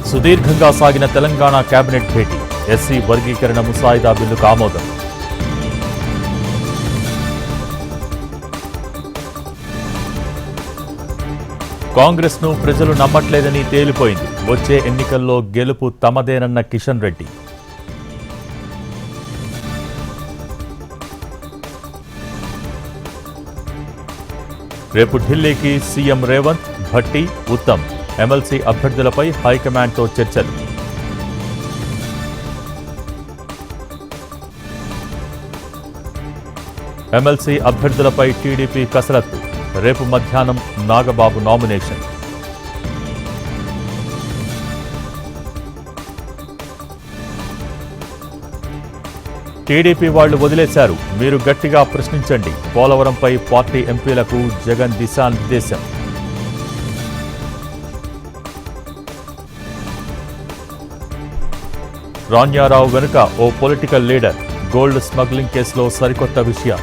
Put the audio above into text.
సుదీర్ఘంగా సాగిన తెలంగాణ కేబినెట్ భేటీ. ఎస్సీ వర్గీకరణ ముసాయిదా బిల్లుకు ఆమోదం. కాంగ్రెస్ ను ప్రజలు నమ్మట్లేదని తేలిపోయింది. వచ్చే ఎన్నికల్లో గెలుపు తమదేనన్న కిషన్ రెడ్డి. రేపు ఢిల్లీకి సీఎం రేవంత్, భట్టి, ఉత్తమ్. ఎమ్మెల్సీ అభ్యర్థులపై హైకమాండ్తో చర్చలు. ఎమ్మెల్సీ అభ్యర్థులపై టీడీపీ కసరత్తు. రేపు మధ్యాహ్నం నాగబాబు నామినేషన్. టీడీపీ వాళ్లు వదిలేశారు, మీరు గట్టిగా ప్రశ్నించండి. పోలవరంపై పార్టీ ఎంపీలకు జగన్ దిశానిర్దేశం. రాన్యారావు వెనుక ఓ పొలిటికల్ లీడర్. గోల్డ్ స్మగ్లింగ్ కేసులో సరికొత్త విషయం.